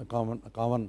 51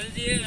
LG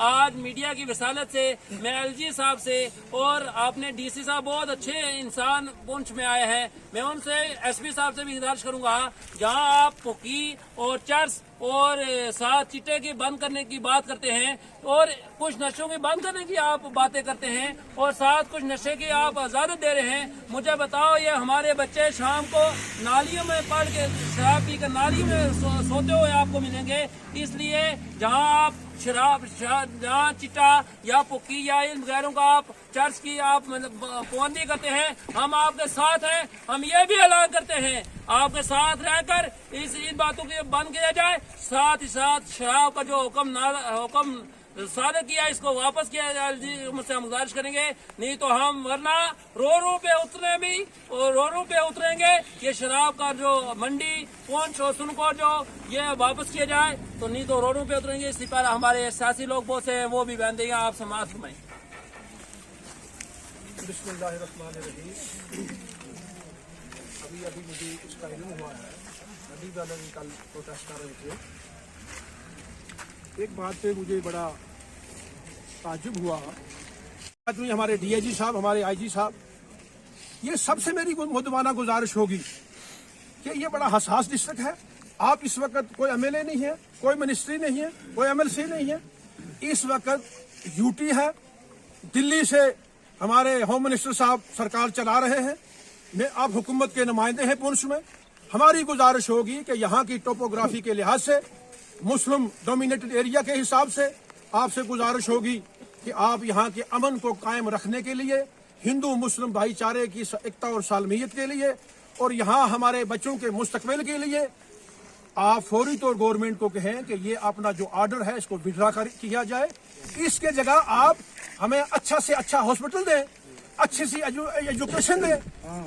آج media کی وسالت سے میں ایل جی صاحب سے اور آپ نے ڈی سی صاحب بہت اچھے انسان پونچھ میں آئے ہیں، میں ان سے ایس پی صاحب سے بھی گزارش کروں گا، جہاں آپ پوکی اور چرس اور ساتھ چٹے کی بند کرنے کی بات کرتے ہیں اور کچھ نشوں کی بند کرنے کی آپ باتیں کرتے ہیں اور ساتھ کچھ نشے کی آپ اجازت دے رہے ہیں، مجھے بتاؤ یہ ہمارے بچے شام کو نالیوں میں پڑھ کے شراب پی کر نالی میں سوتے ہوئے آپ کو ملیں گے۔ اس لیے جہاں آپ جہاں چٹا یا پکی یا ان غیروں کا آپ چرچ کی آپ پابندی کرتے ہیں، ہم آپ کے ساتھ ہیں، ہم یہ بھی اعلان کرتے ہیں آپ کے ساتھ رہ کر ان باتوں کو بند کیا جائے، ساتھ ہی ساتھ شراب کا جو حکم صادر کیا اس کو واپس کیا جائے، مجھ سے ہم گزارش کریں گے، نہیں تو ہم ورنہ رو پہ اتریں گے، یہ شراب کا جو منڈی پونچھ اور سنکو جو یہ واپس کیا جائے تو نہیں تو روڈوں پہ اتریں گے۔ اسی پر ہمارے سیاسی لوگ بہت سے ہیں وہ بھی بیان دیں گے، آپ سماعت فرمائیں۔ بسم اللہ الرحمن الرحیم۔ ابھی مجھے اس کا علم ہوا ہے، ندی والے کل پروٹیسٹ کر رہے تھے، ایک بات پہ مجھے بڑا تعجب ہوا، ہمارے ڈی آئی جی صاحب، ہمارے آئی جی صاحب، یہ سب سے میری مؤدبانہ گزارش ہوگی کہ یہ بڑا حساس ڈسٹرکٹ ہے، آپ اس وقت کوئی ایم ایل اے نہیں ہے، کوئی منسٹری نہیں ہے، کوئی ایم ایل سی نہیں ہے، اس وقت یو ٹی ہے، دلی سے ہمارے ہوم منسٹر صاحب سرکار چلا رہے ہیں، میں آپ حکومت کے نمائندے ہیں پونچھ میں، ہماری گزارش ہوگی کہ یہاں کی ٹوپوگرافی کے لحاظ سے مسلم ڈومینیٹڈ ایریا کے حساب سے آپ سے گزارش ہوگی کہ آپ یہاں کے امن کو قائم رکھنے کے لیے، ہندو مسلم بھائی چارے کی ایکتا اور سالمیت کے لیے اور یہاں ہمارے بچوں کے مستقبل کے لیے آپ فوری طور گورنمنٹ کو کہیں کہ یہ اپنا جو آرڈر ہے اس کو وڈرا کیا جائے، اس کے جگہ آپ ہمیں اچھا سے اچھا ہاسپٹل دیں، اچھی سی ایجوکیشن دیں،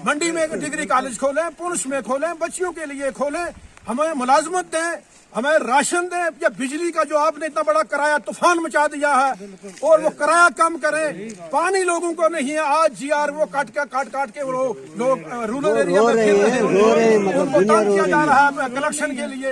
منڈی میں ڈگری کالج کھولیں، پونچھ میں کھولیں، بچیوں کے لیے کھولیں، ہمیں ملازمت دیں، ہمیں راشن دیں، یا بجلی کا جو آپ نے اتنا بڑا کرایہ طوفان مچا دیا ہے اور وہ کرایہ کم کریں، پانی لوگوں کو نہیں ہے، آج جی آر وہ کاٹ کے وہ لوگ رورل ایریا میں پھر رہے ہیں، ان کو تنگ کیا جا رہا ہے کلیکشن کے لیے،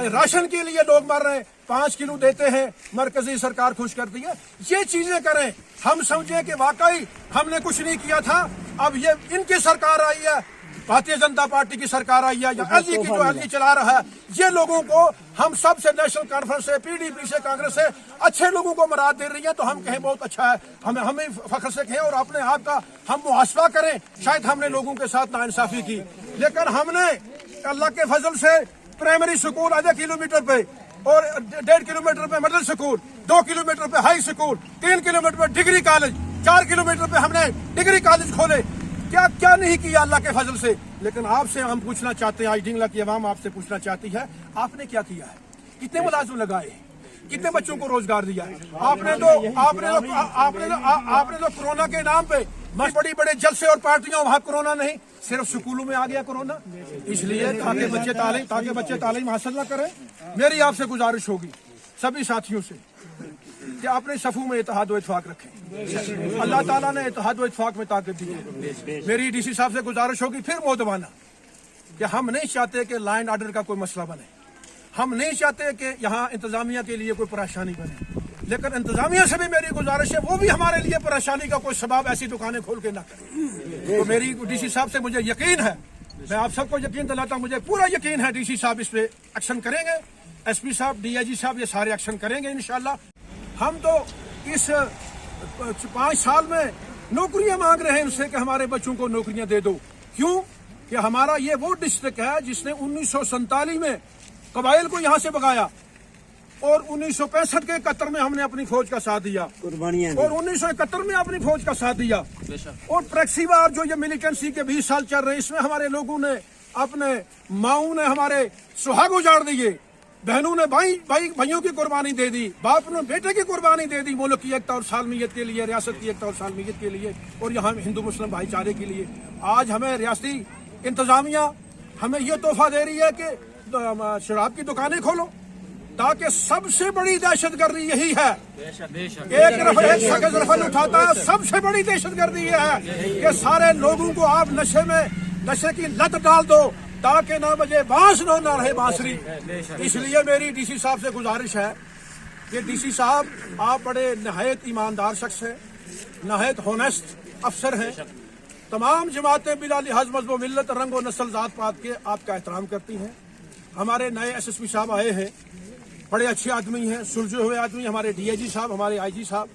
راشن کے لیے لوگ مر رہے ہیں، 5 کلو دیتے ہیں، مرکزی سرکار خوش کرتی ہے، یہ چیزیں کریں، ہم سمجھیں کہ واقعی ہم نے کچھ نہیں کیا تھا، اب یہ ان کی سرکار آئی ہے، بھارتیہ جنتا پارٹی کی سرکار آئی ہے یا ایل جی کی جو ایل جی چلا رہا ہے، یہ لوگوں کو ہم سب سے نیشنل کانفرنس سے، پی ڈی پی سے، کانگریس سے اچھے لوگوں کو مراد دے رہی ہے، تو ہم کہیں بہت اچھا ہے، ہمیں فخر سے کہیں اور اپنے آپ کا ہم محاسبہ کریں، شاید ہم نے لوگوں کے ساتھ ناانصافی کی، لیکن ہم نے اللہ کے فضل سے پرائمری سکول آدھے کلومیٹر پہ اور 1.5 کلومیٹر پہ مڈل سکول، 2 کلومیٹر پہ ہائی سکول، 3 کلومیٹر پہ ڈگری کالج، 4 کلومیٹر پہ ہم نے ڈگری کالج کھولے، کیا نہیں کیا اللہ کے فضل سے، لیکن آپ سے ہم پوچھنا چاہتے ہیں، آج ڈنگلا کی عوام آپ سے پوچھنا چاہتی ہے، آپ نے کیا کیا ہے، کتنے ملازم لگائے، کتنے بچوں کو روزگار دیا ہے، آپ نے تو کورونا کے نام پہ بڑے جلسے اور پارٹیاں، وہاں کورونا نہیں، صرف سکولوں میں آ گیا کورونا، اس لیے تاکہ بچے تعلیم حاصل نہ کریں، میری آپ سے گزارش ہوگی سبھی ساتھیوں سے کہ اپنے صفوں میں اتحاد و اتفاق رکھیں، اللہ تعالیٰ نے اتحاد و اتفاق میں طاقت دی ہے، میری ڈی سی صاحب سے گزارش ہوگی پھر مؤدبانہ کہ ہم نہیں چاہتے کہ لا اینڈ آرڈر کا کوئی مسئلہ بنے، ہم نہیں چاہتے کہ یہاں انتظامیہ کے لیے کوئی پریشانی بنے، لیکن انتظامیہ سے بھی میری گزارش ہے وہ بھی ہمارے لیے پریشانی کا کوئی سبب ایسی دکانیں کھول کے نہ کریں، تو میری ڈی سی صاحب سے مجھے یقین ہے، میں آپ سب کو یقین دلاتا ہوں، مجھے پورا یقین ہے ڈی سی صاحب اس پہ ایکشن کریں گے، ایس پی صاحب، ڈی آئی جی صاحب، یہ سارے ایکشن کریں گے انشاءاللہ۔ ہم تو اس 5 سال میں نوکریاں مانگ رہے ہیں ان سے کہ ہمارے بچوں کو نوکریاں دے دو، کیوں کہ ہمارا یہ وہ ڈسٹرکٹ ہے جس نے 1947 میں قبائل کو یہاں سے بھگایا اور 1965 کے 71 میں ہم نے اپنی فوج کا ساتھ دیا اور 1971 میں اپنی فوج کا ساتھ دیا، اور پریکسی وار جو یہ ملیٹنسی کے 20 سال چل رہے ہیں، اس میں ہمارے لوگوں نے اپنے ماؤں نے ہمارے سہاگ اجاڑ دیے، بہنوں نے بھائیوں کی قربانی دے دی، باپ نے بیٹے کی قربانی دے دی، ملک کی ایکتا اور سالمیت کے لیے، ریاست کی ایکتا اور سالمیت کے لیے، اور یہاں ہندو مسلم بھائی چارے کے لیے۔ آج ہمیں ریاستی انتظامیہ ہمیں یہ تحفہ دے رہی ہے کہ شراب کی دکانیں کھولو، تاکہ سب سے بڑی دہشت گردی یہی ہے، ایک شخص رفل اٹھاتا ہے، سب سے بڑی دہشت گردی یہ ہے کہ سارے لوگوں کو آپ نشے کی لت ڈال دو تاکہ نہ بجے بانس نہ رہے بانسری۔ اس لیے میری ڈی سی صاحب سے گزارش ہے کہ ڈی سی صاحب آپ بڑے نہایت ایماندار شخص ہیں, نہایت ہونیسٹ افسر ہیں. تمام جماعتیں بلا لحاظ مذہب و ملت, رنگ و نسل, ذات پات کے آپ کا احترام کرتی ہیں. ہمارے نئے ایس ایس پی صاحب آئے ہیں, بڑے اچھے آدمی ہیں, سلجھے ہوئے آدمی. ہمارے ڈی آئی جی صاحب, ہمارے آئی جی صاحب,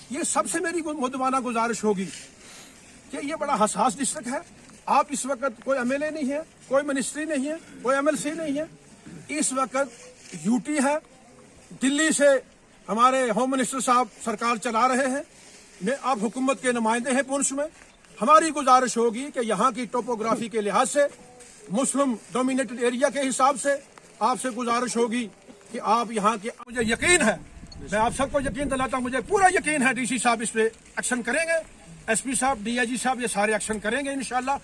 یہ سب سے میری مدوانہ گزارش ہوگی کہ یہ بڑا حساس ڈسٹرکٹ ہے. آپ اس وقت کوئی ایم ایل اے نہیں ہے, کوئی منسٹری نہیں ہے, کوئی ایم ایل سی نہیں ہے. اس وقت یو ٹی ہے, دلی سے ہمارے ہوم منسٹر صاحب سرکار چلا رہے ہیں, آپ حکومت کے نمائندے ہیں پونچھ میں. ہماری گزارش ہوگی کہ یہاں کی ٹوپوگرافی کے لحاظ سے, مسلم ڈومینیٹڈ ایریا کے حساب سے آپ سے گزارش ہوگی کہ آپ یہاں کے, مجھے یقین ہے, میں آپ سب کو یقین دلاتا ہوں, مجھے پورا یقین ہے ڈی سی صاحب اس پہ ایکشن کریں گے, ایس پی صاحب, ڈی آئی جی صاحب, یہ سارے ایکشن کریں گے انشاءاللہ.